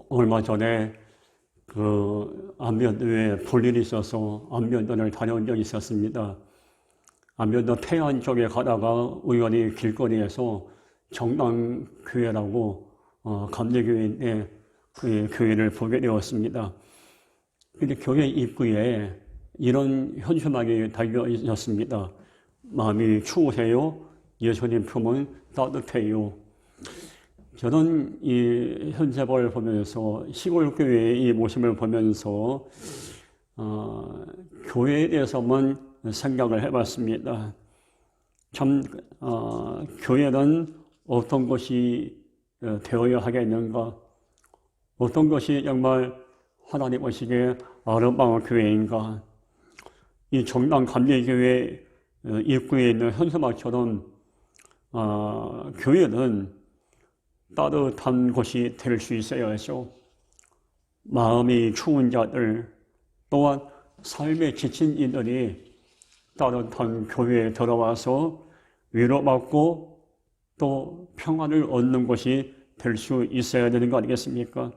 얼마 전에 안면도에 볼일이 있어서 안면도를 다녀온 적이 있었습니다. 안면도 태안 쪽에 가다가 우연히 길거리에서 정당교회라고 감리교회인데 그 교회를 보게 되었습니다. 근데 교회 입구에 이런 현수막이 달려 있었습니다. 마음이 추우세요? 예수님 품은 따뜻해요. 저는 이 현세벌을 보면서 시골 교회의 이 모습을 보면서 교회에 대해서만 생각을 해봤습니다. 참 교회는 어떤 것이 되어야 하겠는가? 어떤 것이 정말 하나님 보시기에 아름다운 교회인가? 이 정당 감리교회 입구에 있는 현수막처럼 교회는 따뜻한 곳이 될 수 있어야죠. 마음이 추운 자들, 또한 삶에 지친 이들이 따뜻한 교회에 들어와서 위로받고 또 평안을 얻는 곳이 될 수 있어야 되는 거 아니겠습니까?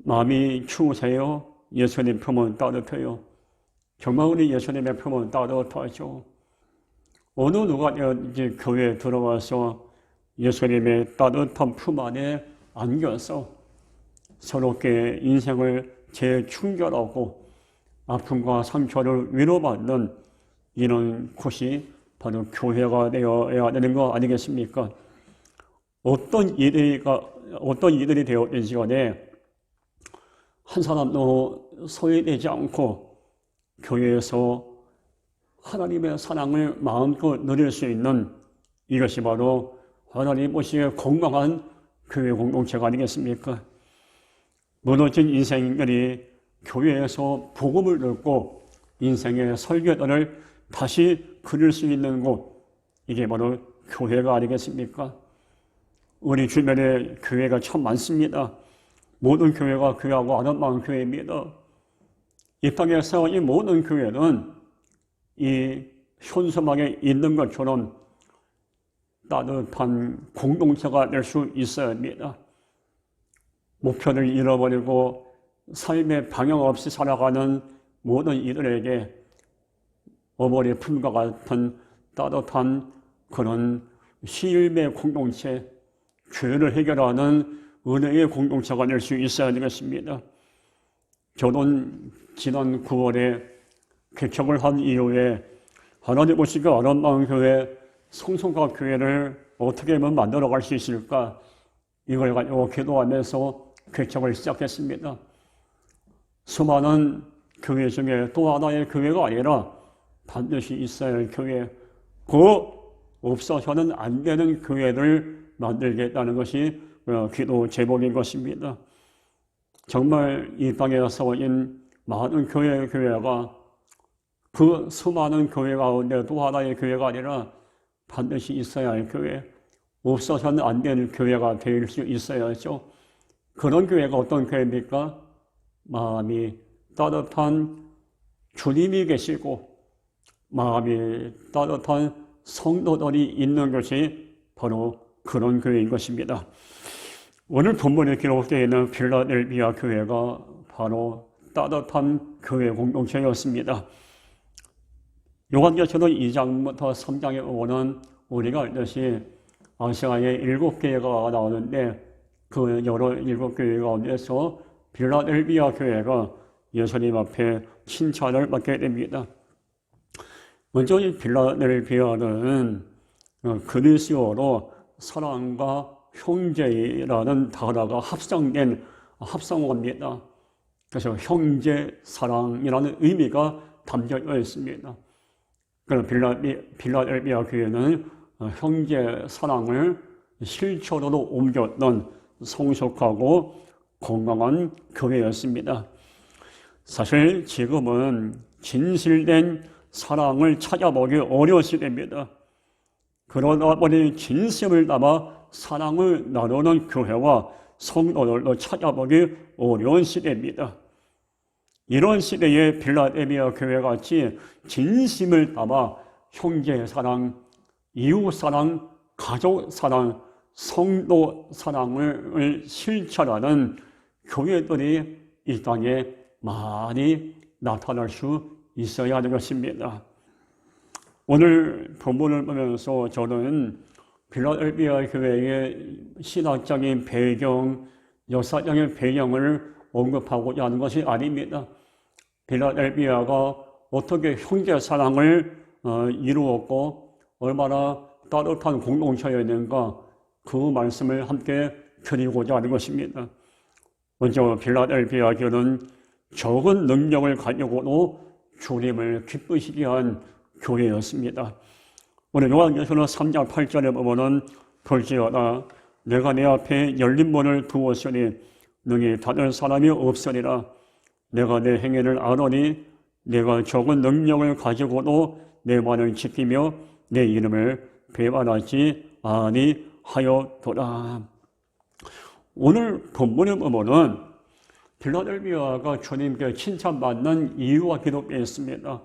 마음이 추우세요? 예수님 품은 따뜻해요. 정말 우리 예수님의 품은 따뜻하죠. 어느 누가 이제 교회에 들어와서 예수님의 따뜻한 품 안에 안겨서 서럽게 인생을 재충결하고 아픔과 상처를 위로받는 이런 곳이 바로 교회가 되어야 되는 거 아니겠습니까? 어떤 이들이 되었든지 간에 한 사람도 소외되지 않고 교회에서 하나님의 사랑을 마음껏 누릴 수 있는 이것이 바로 하나님 보시기에 건강한 교회 공동체가 아니겠습니까? 무너진 인생들이 교회에서 복음을 듣고 인생의 설계도를 다시 그릴 수 있는 곳, 이게 바로 교회가 아니겠습니까? 우리 주변에 교회가 참 많습니다. 모든 교회가 귀하고 아름다운 교회입니다. 이 땅에서 이 모든 교회는 이 현수막에 있는 것처럼 따뜻한 공동체가 될 수 있어야 합니다. 목표를 잃어버리고 삶의 방향 없이 살아가는 모든 이들에게 어머니 품과 같은 따뜻한 그런 시일의 공동체, 죄를 해결하는 은혜의 공동체가 될 수 있어야 되겠습니다. 저는 지난 9월에 개척을 한 이후에 하나님 보시기에 아름다운 교회, 성성과 교회를 어떻게 하면 만들어갈 수 있을까? 이걸 가지고 기도하면서 개척을 시작했습니다. 수많은 교회 중에 또 하나의 교회가 아니라 반드시 있어야 할 교회, 그 없어서는 안 되는 교회를 만들겠다는 것이 기도 제목인 것입니다. 정말 이 땅에 서인 많은 교회가 그 수많은 교회 가운데 또 하나의 교회가 아니라 반드시 있어야 할 교회, 없어서는 안 되는 교회가 될 수 있어야죠. 그런 교회가 어떤 교회입니까? 마음이 따뜻한 주님이 계시고 마음이 따뜻한 성도들이 있는 것이 바로 그런 교회인 것입니다. 오늘 본문에 기록되어 있는 필라델비아 교회가 바로 따뜻한 교회 공동체였습니다. 요한계시록 2장부터 3장에 오는 우리가 알듯이 아시아의 7개가 나오는데 그 여러 7교회 가운데서 필라델비아 교회가 예수님 앞에 칭찬을 받게 됩니다. 먼저 이 필라델비아는 그리스어로 사랑과 형제라는 단어가 합성된 합성어입니다. 그래서 형제 사랑이라는 의미가 담겨져 있습니다. 그럼 필라델비아 교회는 형제 사랑을 실천으로 옮겼던 성숙하고 건강한 교회였습니다. 사실 지금은 진실된 사랑을 찾아보기 어려운 시대입니다. 그러다 보니 진심을 담아 사랑을 나누는 교회와 성도들도 찾아보기 어려운 시대입니다. 이런 시대에 필라델비아 교회같이 진심을 담아 형제 사랑, 이웃 사랑, 가족 사랑, 성도 사랑을 실천하는 교회들이 이 땅에 많이 나타날 수 있어야 하는 것입니다. 오늘 본문을 보면서 저는 필라델피아 교회의 신학적인 배경, 역사적인 배경을 언급하고자 하는 것이 아닙니다. 필라델피아가 어떻게 형제 사랑을 이루었고 얼마나 따뜻한 공동체였는가 그 말씀을 함께 드리고자 하는 것입니다. 먼저 필라델피아 교회는 적은 능력을 가지고도 주님을 기쁘시게 한 교회였습니다. 오늘 요한계시록 3장 8절에 보면은 볼지어다 내가 내 앞에 열린 문을 두었으니 능히 닫을 사람이 없으리라. 내가 내 행위를 아노니 내가 적은 능력을 가지고도 내 말을 지키며 내 이름을 배반하지 아니하였도다. 오늘 본문을 보면은 필라델피아가 주님께 칭찬받는 이유가 기록되어 있습니다.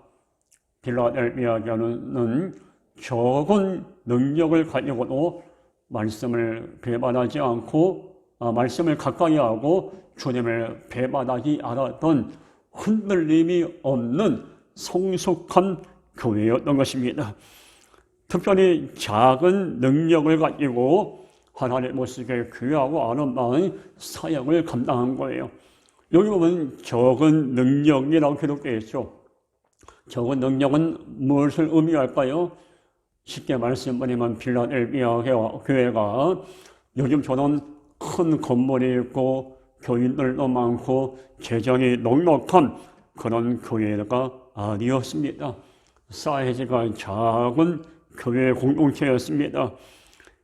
필라델피아 교회는 적은 능력을 가지고도 말씀을 배반하지 않고 말씀을 가까이 하고 주님을 배반하지 않았던 흔들림이 없는 성숙한 교회였던 것입니다. 특별히 작은 능력을 가지고 하나님의 모습에 귀하고 아름다운 사역을 감당한 거예요. 여기 보면 적은 능력이라고 기록되어 있죠. 적은 능력은 무엇을 의미할까요? 쉽게 말씀드리면 필라델피아 교회가 요즘처럼 큰 건물이 있고 교인들도 많고 재정이 넉넉한 그런 교회가 아니었습니다. 사이즈가 작은 교회 공동체였습니다.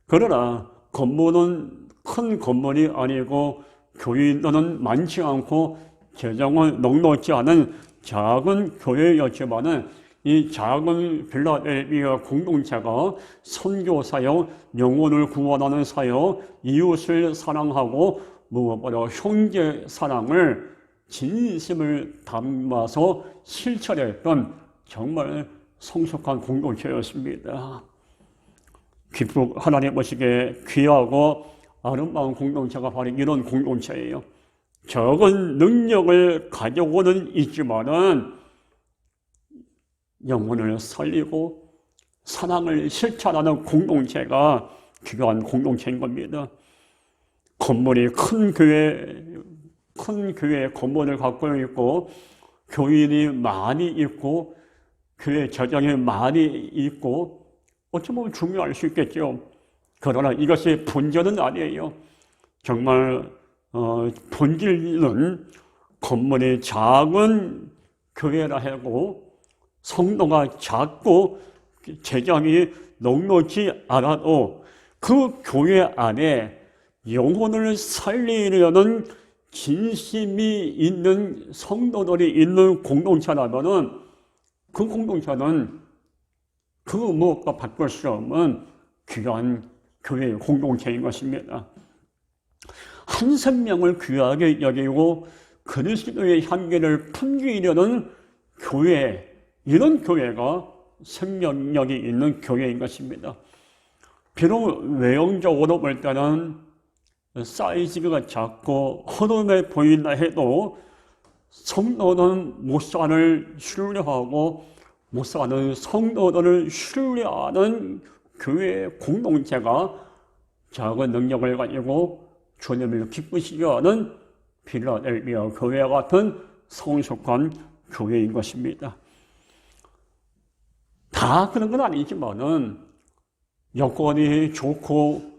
그러나 건물은 큰 건물이 아니고 교인들은 많지 않고 재정은 넉넉지 않은 작은 교회였지만은 이 작은 필라델피아 공동체가 선교 사역, 영혼을 구원하는 사역, 이웃을 사랑하고 무엇보다 형제 사랑을 진심을 담아서 실천했던 정말 성숙한 공동체였습니다. 하나님 보시기에 귀하고 아름다운 공동체가 바로 이런 공동체예요. 적은 능력을 가지고는 있지만은 영혼을 살리고 사랑을 실천하는 공동체가 귀한 공동체인 겁니다. 건물이 큰 교회 건물을 갖고 있고 교인이 많이 있고 교회 재정이 많이 있고 어찌 보면 중요할 수 있겠죠. 그러나 이것이 본질은 아니에요. 정말 본질은 건물이 작은 교회라 하고 성도가 작고 재정이 넉넉지 않아도 그 교회 안에 영혼을 살리려는 진심이 있는 성도들이 있는 공동체라면은 그 공동체는 그 무엇과 바꿀 수 없는 귀한 교회 공동체인 것입니다. 한 생명을 귀하게 여기고 그리스도의 향기를 풍기려는 교회, 이런 교회가 생명력이 있는 교회인 것입니다. 비록 외형적으로 볼 때는 사이즈가 작고 허름해 보인다 해도 성도는 목사를 신뢰하고 목사는 성도들을 신뢰하는 교회 공동체가 작은 능력을 가지고 주님을 기쁘시게 하는 필라델피아 교회 같은 성숙한 교회인 것입니다. 다 그런 건 아니지만은 여건이 좋고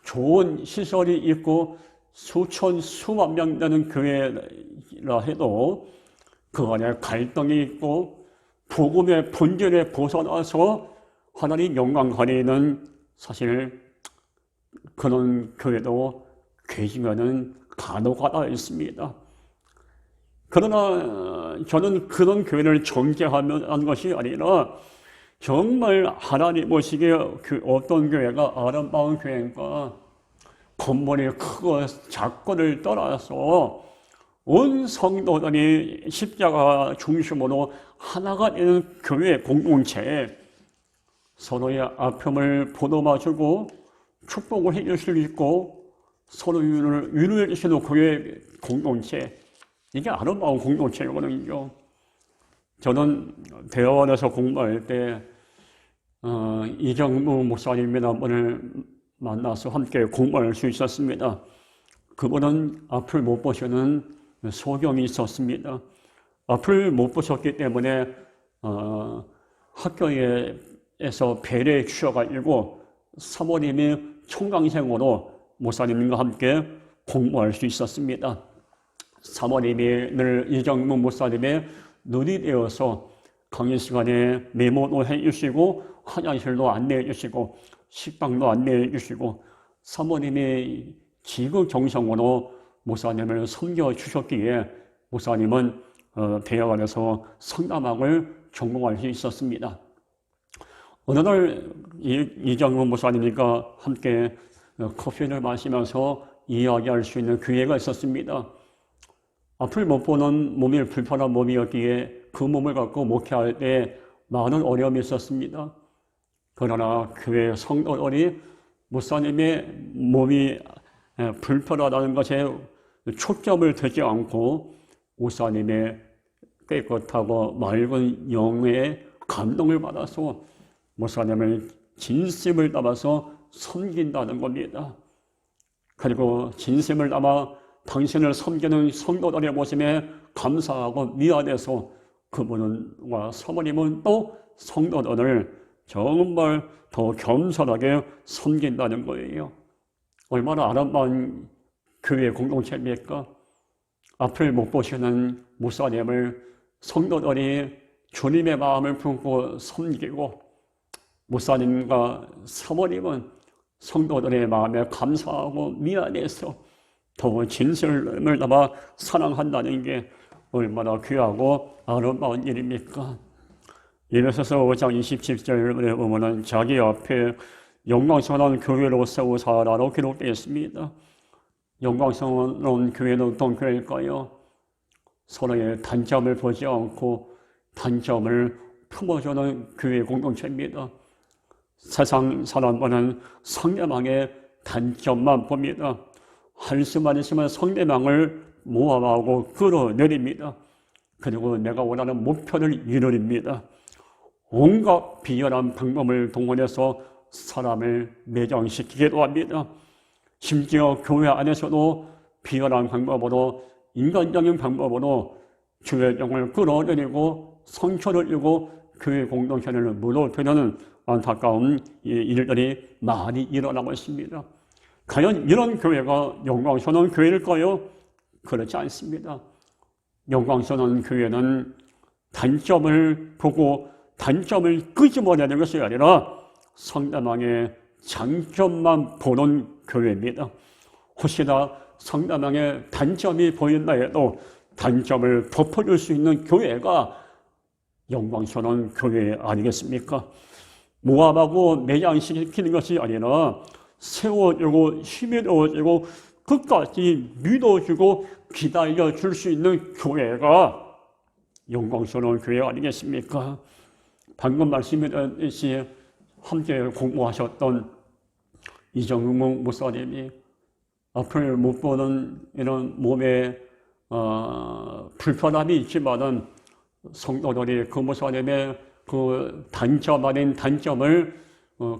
좋은 시설이 있고 수천 수만 명 되는 교회라 해도 그 안에 갈등이 있고 복음의 본질에 벗어나서 하나님 영광 가리는 사실 그런 교회도 계시면은 간혹하다 있습니다. 그러나 저는 그런 교회를 정죄하는 것이 아니라 정말 하나님 보시기에 어떤 교회가 아름다운 교회인가, 건물이 크고 작고를 떠나서 온 성도들이 십자가 중심으로 하나가 되는 교회 공동체에 서로의 아픔을 보듬어주고 축복을 해줄 수 있고 서로 위로해 주시는 교회 공동체, 이게 아름다운 공동체거든요. 저는 대학원에서 공부할 때 이정무 목사님이나 분을 만나서 함께 공부할 수 있었습니다. 그분은 앞을 못 보시는 소경이 있었습니다. 앞을 못 보셨기 때문에 학교에서 배려해 주셔가지고 사모님이 총강생으로 목사님과 함께 공부할 수 있었습니다. 사모님이 늘 이정무 목사님의 눈이 되어서 강의 시간에 메모도 해주시고 화장실도 안내해 주시고 식당도 안내해 주시고 사모님이 지극정성으로 목사님을 섬겨주셨기에 목사님은 대학원에서 성담학을 전공할 수 있었습니다. 어느 날 이정무 목사님과 함께 커피를 마시면서 이야기할 수 있는 기회가 있었습니다. 앞을 못 보는 몸이 불편한 몸이었기에 그 몸을 갖고 목회할 때 많은 어려움이 있었습니다. 그러나 교회 성도들이 목사님의 몸이 불편하다는 것에 초점을 두지 않고 목사님의 깨끗하고 맑은 영의 감동을 받아서 목사님을 진심을 담아서 섬긴다는 겁니다. 그리고 진심을 담아 당신을 섬기는 성도들의 모습에 감사하고 미안해서 그분과 사모님은 또 성도들을 정말 더 겸손하게 섬긴다는 거예요. 얼마나 아름다운 교회 공동체입니까? 앞을 못 보시는 목사님을 성도들이 주님의 마음을 품고 섬기고 목사님과 사모님은 성도들의 마음에 감사하고 미안해서 더 진실을 담아 사랑한다는 게 얼마나 귀하고 아름다운 일입니까? 에베소서 5장 27절에 보면 자기 앞에 영광스러운 교회로 세우사라고 기록되어 있습니다. 영광스러운 교회는 어떤 교회일까요? 서로의 단점을 보지 않고 단점을 품어주는 교회 공동체입니다. 세상 사람들은 상대방의 단점만 봅니다. 할 수만 있으면 상대방을 모함하고 끌어내립니다. 그리고 내가 원하는 목표를 이루립니다. 온갖 비열한 방법을 동원해서 사람을 매장시키기도 합니다. 심지어 교회 안에서도 비열한 방법으로 인간적인 방법으로 주의 영을 끌어내리고 상처를 주고 교회 공동체를 무너뜨리는 안타까운 일들이 많이 일어나고 있습니다. 과연 이런 교회가 영광스러운 교회일까요? 그렇지 않습니다. 영광스러운 교회는 단점을 보고 단점을 끄집어내는 것이 아니라 상대방의 장점만 보는 교회입니다. 혹시나 상대방의 단점이 보인다 해도 단점을 덮어줄 수 있는 교회가 영광스러운 교회 아니겠습니까? 모함하고 매장시키는 것이 아니라 세워주고 힘겨워주고 끝까지 믿어주고 기다려줄 수 있는 교회가 영광스러운 교회 아니겠습니까? 방금 말씀드렸듯이 함께 공부하셨던 이정무 목사님이 앞을 못 보는 이런 몸에 불편함이 있지만은 성도들이 그 목사님의 그 단점 아닌 단점을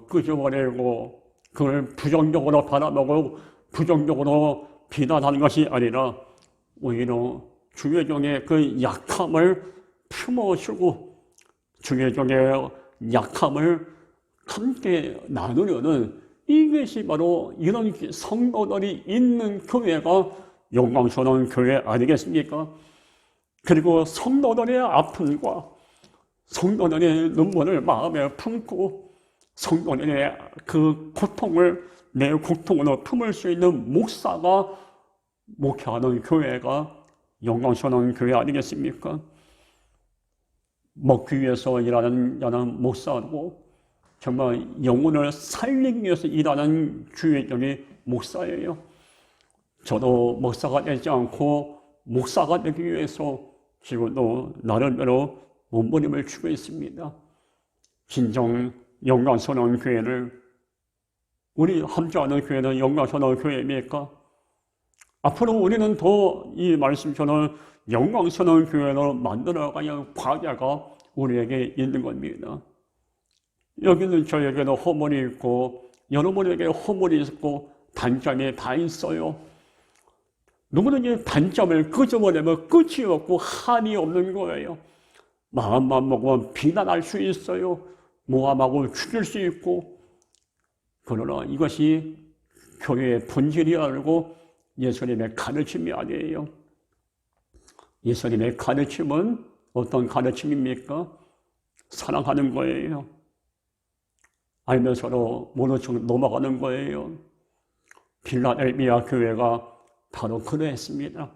끄집어내고 그걸 부정적으로 바라보고 부정적으로 비난하는 것이 아니라 오히려 주의 종의 그 약함을 품어주고 주의 종의 약함을 함께 나누려는 이것이 바로 이런 성도들이 있는 교회가 영광스러운 교회 아니겠습니까? 그리고 성도들의 아픔과 성도들의 눈물을 마음에 품고 성도들의 그 고통을 내 고통으로 품을 수 있는 목사가 목회하는 교회가 영광스러운 교회 아니겠습니까? 먹기 위해서 일하는 목사고 정말 영혼을 살리기 위해서 일하는 주의 종이 목사예요. 저도 목사가 되지 않고 목사가 되기 위해서 지금도 나름대로 몸부림을 추고 있습니다. 진정 영광스러운 교회를 우리 함께하는 교회는 영광스러운 교회입니까? 앞으로 우리는 더 이 말씀처럼 영광스러운 교회로 만들어가는 과제가 우리에게 있는 겁니다. 여기는 저에게도 허물이 있고 여러분에게 허물이 있고 단점이 다 있어요. 누구는 이 단점을 끄집어내면 끝이 없고 한이 없는 거예요. 마음만 먹으면 비난할 수 있어요. 모함하고 죽일 수 있고. 그러나 이것이 교회의 본질이 아니고 예수님의 가르침이 아니에요. 예수님의 가르침은 어떤 가르침입니까? 사랑하는 거예요. 알면서도 모른 척 넘어가는 거예요. 필라델피아 교회가 바로 그러했습니다.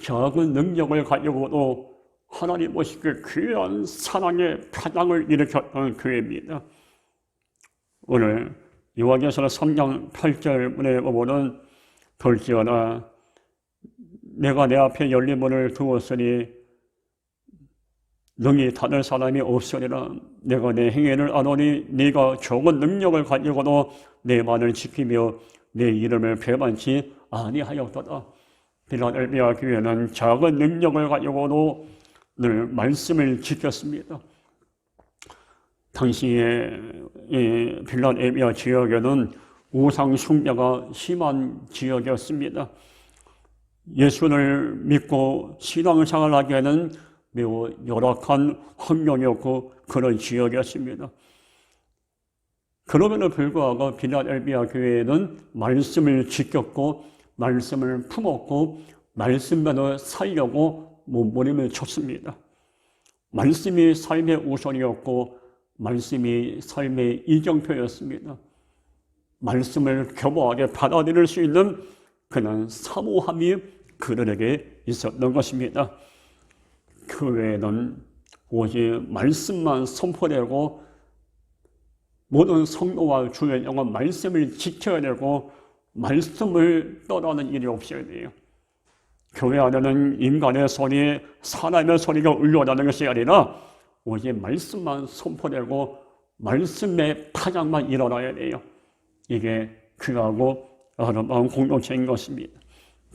작은 능력을 가지고도 하나님 보시기에 귀한 사랑의 파장을 일으켰던 교회입니다. 오늘 요한계시록 3장 8절문에 보면은 볼지어다 내가 내 앞에 열린 문을 두었으니 능히 닫을 사람이 없으리라. 내가 내 행위를 아노니 네가 적은 능력을 가지고도 내 말을 지키며 내 이름을 배반치 아니하였도다. 필라델피아 교회는 작은 능력을 가지고도 늘 말씀을 지켰습니다. 당시에 필라델피아 지역에는 우상 숭배가 심한 지역이었습니다. 예수를 믿고 신앙생활을 하기에는 매우 열악한 환경이었고 그런 지역이었습니다. 그럼에도 불구하고 필라델피아 교회에는 말씀을 지켰고 말씀을 품었고 말씀대로 살려고 몸부림을 쳤습니다. 말씀이 삶의 우선이었고 말씀이 삶의 이정표였습니다. 말씀을 겸허하게 받아들일 수 있는 그런 사모함이 그들에게 있었던 것입니다. 교회는 오직 말씀만 선포되고 모든 성도와 주의 영혼 말씀을 지켜야 되고 말씀을 떠나는 일이 없어야 돼요. 교회 안에는 인간의 소리, 사람의 소리가 울려나는 것이 아니라 오직 말씀만 선포되고 말씀의 파장만 일어나야 돼요. 이게 귀하고 아름다운 공동체인 것입니다.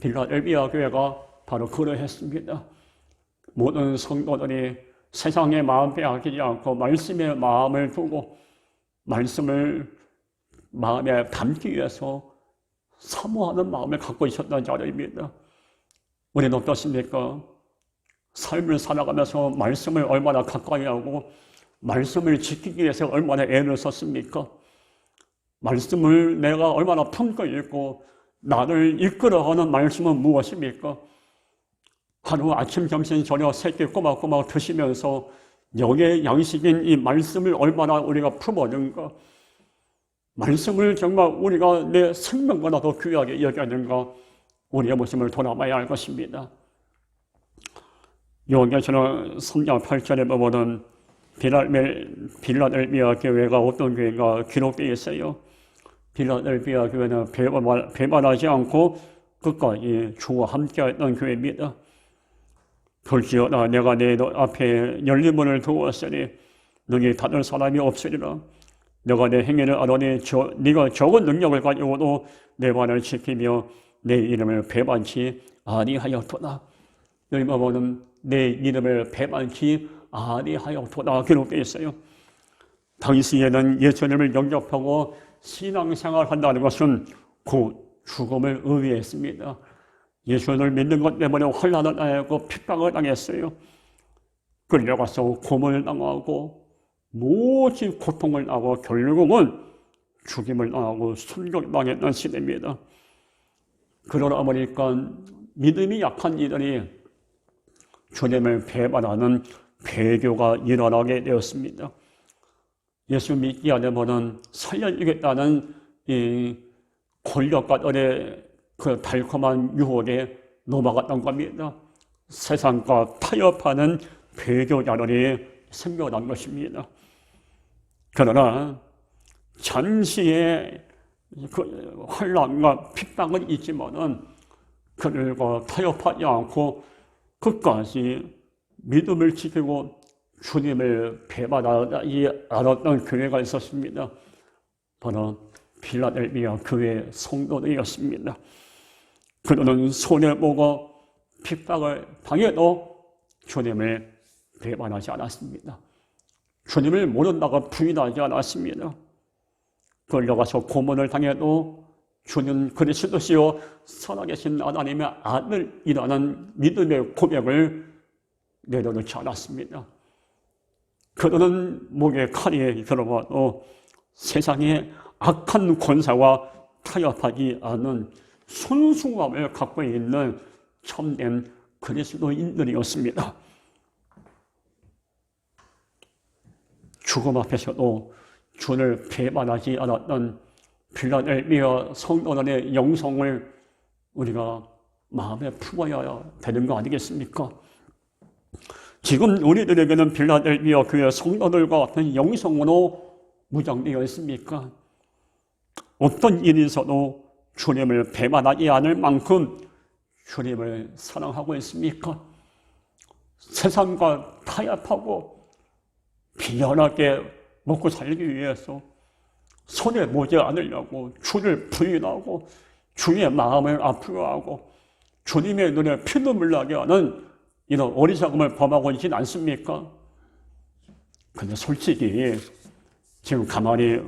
필라델피아 교회가 바로 그러했습니다. 모든 성도들이 세상의 마음 빼앗기지 않고 말씀의 마음을 두고 말씀을 마음에 담기 위해서 사모하는 마음을 갖고 있었던 자들입니다. 우리는 어떻습니까? 삶을 살아가면서 말씀을 얼마나 가까이 하고 말씀을 지키기 위해서 얼마나 애를 썼습니까? 말씀을 내가 얼마나 품고 있고 나를 이끌어가는 말씀은 무엇입니까? 하루 아침, 점심, 저녁 세 끼 꼬박꼬박 드시면서 영의 양식인 이 말씀을 얼마나 우리가 품었는가? 말씀을 정말 우리가 내 생명보다 더 귀하게 여겼는가? 우리의 모습을 돌아봐야 할 것입니다. 요한계시록 3장 8절에 보면은 필라델피아 교회가 어떤 교회가 기록되어 있어요. 필라델피아 교회는 배반하지 않고 끝까지 주와 함께했던 교회입니다. 볼지어다 내가 내 앞에 열린 문을 두었으니 너희 닫을 사람이 없으리라. 내가 내 행위를 알아니 네가 적은 능력을 가지고도 내 말을 지키며 내 이름을 배반치 아니하였도다. 여기 보면 내 이름을 배반치 아니하였도다 기록되어 있어요. 당시에는 예수님을 영접하고 신앙생활한다는 것은 곧 죽음을 의미했습니다. 예수를 믿는 것 때문에 환난을 당하고 핍박을 당했어요. 끌려가서 고문을 당하고 모진 고통을 당하고 결국은 죽임을 당하고 순교당했던 시대입니다. 그러다 보니까 믿음이 약한 이들이 주님을 배반하는 배교가 일어나게 되었습니다. 예수 믿기 않으면 살려주겠다는 이 권력가들의 그 달콤한 유혹에 넘어갔던 겁니다. 세상과 타협하는 배교자들이 생겨난 것입니다. 그러나 잠시의 그 환난과 핍박은 있지만은 그들과 타협하지 않고 끝까지 믿음을 지키고 주님을 배반하지 않았던 교회가 있었습니다. 바로 필라델피아 교회 성도들이었습니다. 그들은 손해보고 핍박을 당해도 주님을 배반하지 않았습니다. 주님을 모른다고 부인하지 않았습니다. 끌려가서 고문을 당해도 주는 그리스도시요 살아계신 하나님의 아들이라는 믿음의 고백을 내려놓지 않았습니다. 그들은 목에 칼이 들어와도 세상의 악한 권세와 타협하지 않은 순수함을 갖고 있는 참된 그리스도인들이었습니다. 죽음 앞에서도 주를 배반하지 않았던 필라델피아 성도들의 영성을 우리가 마음에 품어야 되는 거 아니겠습니까? 지금 우리들에게는 필라델피아 교회 성도들과 같은 영성으로 무장되어 있습니까? 어떤 일이 있어도 주님을 배반하지 않을 만큼 주님을 사랑하고 있습니까? 세상과 타협하고 비열하게 먹고 살기 위해서 손에 보지 않으려고 주를 부인하고 주의 마음을 아프게 하고 주님의 눈에 피눈물 나게 하는 이런 어리석음을 범하고 있지는 않습니까? 근데 솔직히 지금 가만히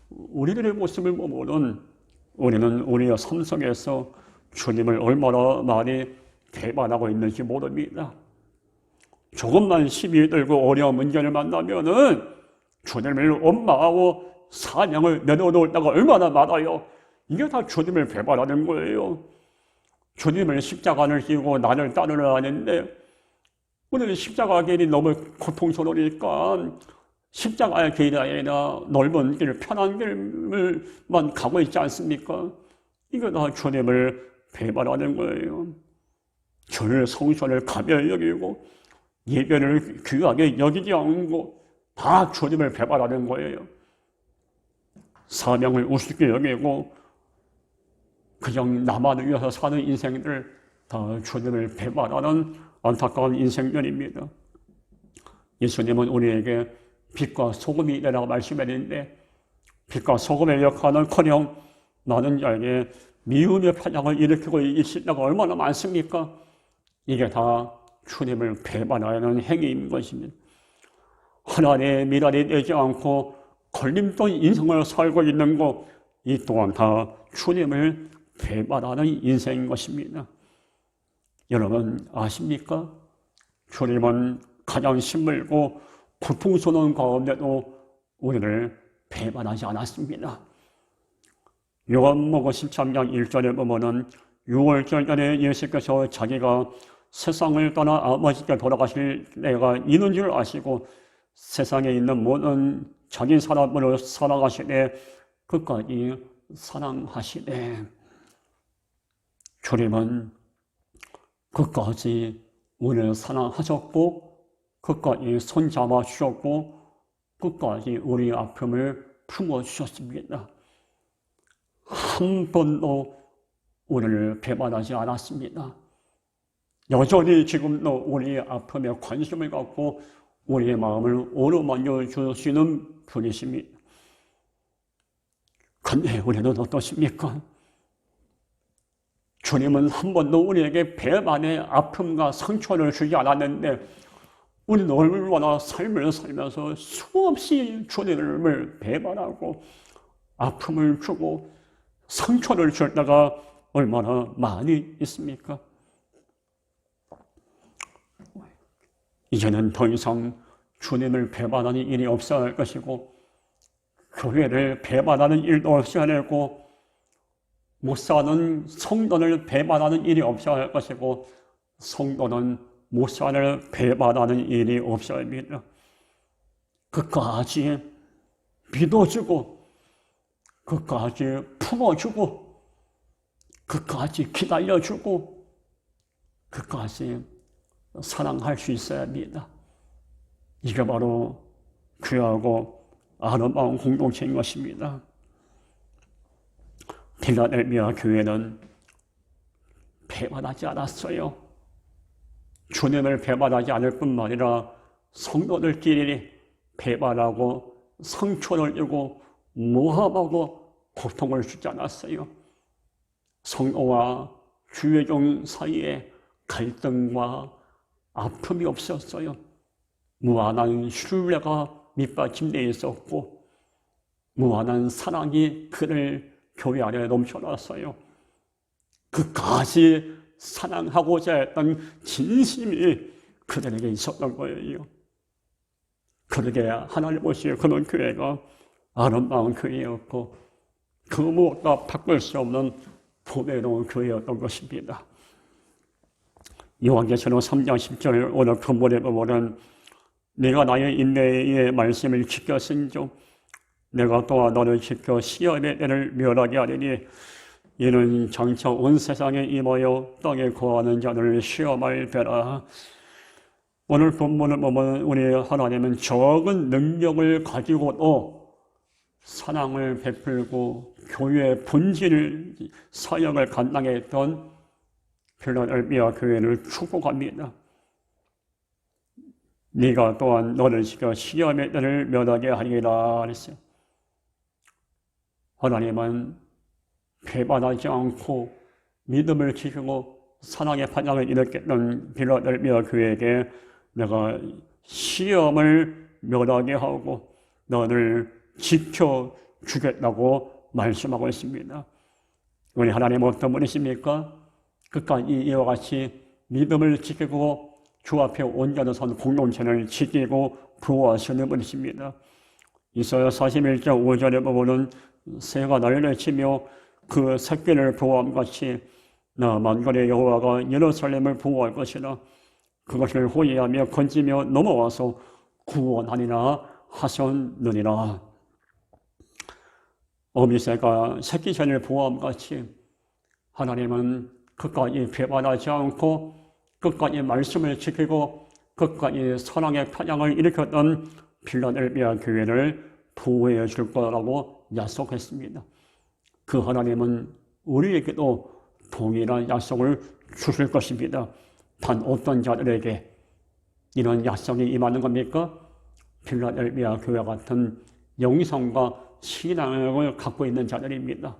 우리들의 모습을 보면은 우리는 우리의 삶 속에서 주님을 얼마나 많이 배반하고 있는지 모릅니다. 조금만 시비 들고 어려운 문제를 만나면은 주님을 원망하고 사명을 내려놓을 때가 얼마나 많아요. 이게 다 주님을 배반하는 거예요. 주님을 십자가를 지고 나를 따르려 하는데 오늘 십자가 길이 너무 고통스러우니까 십자가의 길이 아니라 넓은 길, 편한 길만 가고 있지 않습니까? 이게 다 주님을 배반하는 거예요. 저를 성전을 가벼이 여기고 예배를 귀하게 여기지 않고 다 주님을 배반하는 거예요. 사명을 우습게 여기고 그냥 나만을 위해서 사는 인생들 다 주님을 배반하는 안타까운 인생들입니다. 예수님은 우리에게 빛과 소금이 되라고 말씀했는데 빛과 소금의 역할은커녕 많은 자에게 미움의 파장을 일으키고 있을 때가 얼마나 많습니까? 이게 다 주님을 배반하는 행위인 것입니다. 하나님의 미랄이 되지 않고 걸림돌 인생을 살고 있는 것, 이 또한 다 주님을 배반하는 인생인 것입니다. 여러분 아십니까? 주님은 가장 힘들고 고통스러운 가운데도 우리를 배반하지 않았습니다. 요한복음 13장 1절에 보면은 6월절 전에 예수께서 자기가 세상을 떠나 아버지께 돌아가실 때가 있는 줄 아시고 세상에 있는 모든 자기 사람으로 살아가시되 끝까지 사랑하시되 주님은 끝까지 우리를 사랑하셨고 끝까지 손잡아 주셨고 끝까지 우리의 아픔을 품어주셨습니다. 한 번도 우리를 배반하지 않았습니다. 여전히 지금도 우리의 아픔에 관심을 갖고 우리의 마음을 어루만져 주시는 분이십니다. 근데 우리는 어떠십니까? 주님은 한 번도 우리에게 배반의 아픔과 상처를 주지 않았는데 우리는 얼마나 삶을 살면서 수없이 주님을 배반하고 아픔을 주고 상처를 줄 때가 얼마나 많이 있습니까? 이제는 더 이상 주님을 배반하는 일이 없어야 할 것이고 교회를 배반하는 일도 없어야 되고 못 사는 성도를 배반하는 일이 없어야 할 것이고 성도는 모사를 배반하는 일이 없어야 합니다. 끝까지 믿어주고 끝까지 품어주고 끝까지 기다려주고 끝까지 사랑할 수 있어야 합니다. 이게 바로 귀하고 아름다운 공동체인 것입니다. 필라델피아 교회는 배반하지 않았어요. 주님을 배반하지 않을 뿐만 아니라 성도들끼리 배반하고 상처를 주고 모함하고 고통을 주지 않았어요. 성도와 주의 종 사이에 갈등과 아픔이 없었어요. 무한한 신뢰가 밑받침되어 있었고 무한한 사랑이 그를 교회 안에 넘쳐났어요. 그까지 사랑하고자 했던 진심이 그들에게 있었던 거예요. 그러게 하나님 보시기에 그런 교회가 아름다운 교회였고 그 무엇과 바꿀 수 없는 보배로운 교회였던 것입니다. 요한계시록 3장 10절 오늘 본문에 보면 내가 나의 인내의 말씀을 지켰은즉 내가 또한 너를 지켜 시험의 때를 멸하게 하리니 이는 장차 온 세상에 임하여 땅에 거하는 자들을 시험할 때라. 오늘 본문을 보면 우리 하나님은 적은 능력을 가지고도 사랑을 베풀고 교회의 본질 사역을 감당했던 필라델피아 교회를 축복합니다. 네가 또한 너를 지켜 시험의 때를 면하게 하리라 그랬어요. 하나님은 배반하지 않고 믿음을 지키고 사랑의 반향을 일으켰던 필라델피아 교회에게 내가 시험을 면하게 하고 너를 지켜주겠다고 말씀하고 있습니다. 우리 하나님 어떤 분이십니까? 끝까지 이와 같이 믿음을 지키고 주 앞에 온전히 선 공동체를 지키고 보호하시는 분이십니다. 이사야 41장 5절에 보면은 새가 날려 치며 그 새끼를 보호함 같이 나 만군의 여호와가 예루살렘을 보호할 것이라. 그것을 호위하며 건지며 넘어와서 구원하리라 하셨느니라. 어미새가 새끼새를 보호함 같이 하나님은 끝까지 배반하지 않고 끝까지 말씀을 지키고 끝까지 사랑의 편향을 일으켰던 필라델피아 교회를 보호해 줄 거라고 약속했습니다. 그 하나님은 우리에게도 동일한 약속을 주실 것입니다. 단 어떤 자들에게 이런 약속이 임하는 겁니까? 필라델피아 교회 같은 영성과 신앙을 갖고 있는 자들입니다.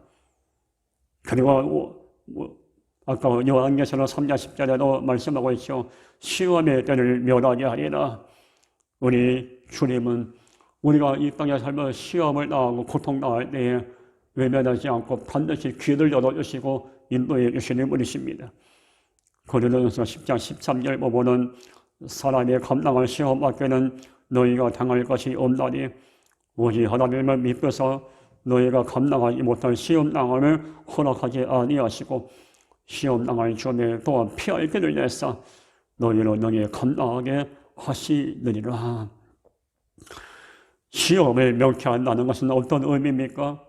그리고 아까 요한계시록 3장 10절에도 말씀하고 있죠. 시험의 때를 멸하게 하리라. 우리 주님은 우리가 이 땅에 살며 시험을 당하고 고통당할 때에 외면하지 않고 반드시 귀를 열어주시고 인도해 주시는 분이십니다. 고린도전서 10장 13절 보면은 사람의 감당할 시험 밖에는 너희가 당할 것이 없나니 오직 하나님을 믿고서 너희가 감당하지 못할 시험 당함을 허락하지 아니하시고 시험 당할 중에 또한 피할 길을 내사 너희로 능히 감당하게 하시느니라. 시험을 명쾌한다는 것은 어떤 의미입니까?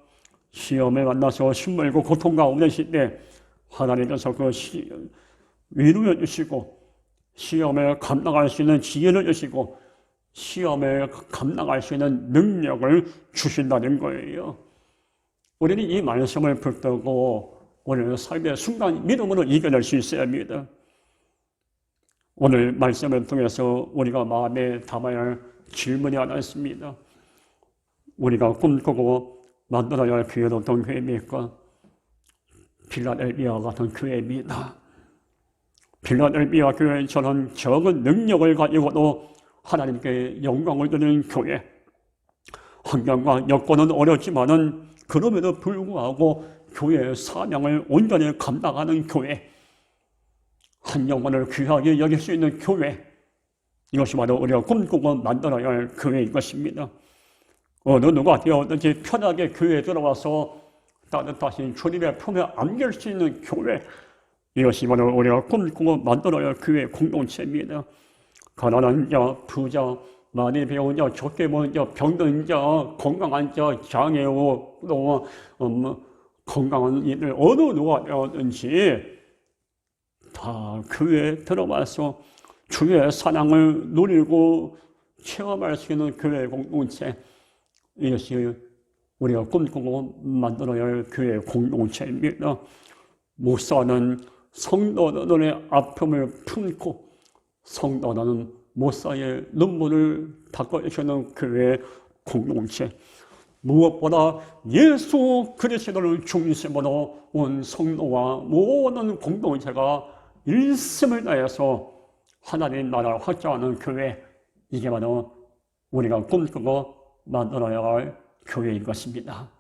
시험에 만나서 힘들고 고통 가운데 있을 때 하나님께서 그 위로해 주시고 시험을 감당할 수 있는 지혜를 주시고 시험을 감당할 수 있는 능력을 주신다는 거예요. 우리는 이 말씀을 붙들고 오늘 삶의 순간 믿음으로 이겨낼 수 있어야 합니다. 오늘 말씀을 통해서 우리가 마음에 담아야 할 질문이 하나 있습니다. 우리가 꿈꾸고 만들어야 할 교회는 어떤 교회입니까? 필라델피아 같은 교회입니다. 필라델피아 교회처럼 적은 능력을 가지고도 하나님께 영광을 드리는 교회. 환경과 여건은 어렵지만은 그럼에도 불구하고 교회의 사명을 온전히 감당하는 교회. 한 영혼을 귀하게 여길 수 있는 교회. 이것이 바로 우리가 꿈꾸고 만들어야 할 교회인 것입니다. 어느 누가 되었든지 편하게 교회에 들어와서 따뜻하신 주님의 품에 안길 수 있는 교회. 이것이 바로 우리가 꿈꾸고 만들어야 할 교회 공동체입니다. 가난한 자, 부자, 많이 배운 자, 적게 배운 자, 병든 자, 건강한 자, 장애우, 또 건강한 이들 어느 누가 되었든지 다 교회에 들어와서 주의 사랑을 누리고 체험할 수 있는 교회 공동체. 이것이 우리가 꿈꾸고 만들어야 할 교회 공동체입니다. 목사는 성도들의 아픔을 품고 성도는 목사의 눈물을 닦아주시는 교회 공동체. 무엇보다 예수 그리스도를 중심으로 온 성도와 모든 공동체가 일심을 다해서 하나님 나라를 확장하는 교회, 이게 바로 우리가 꿈꾸고 만들어야 할 교회인 것입니다.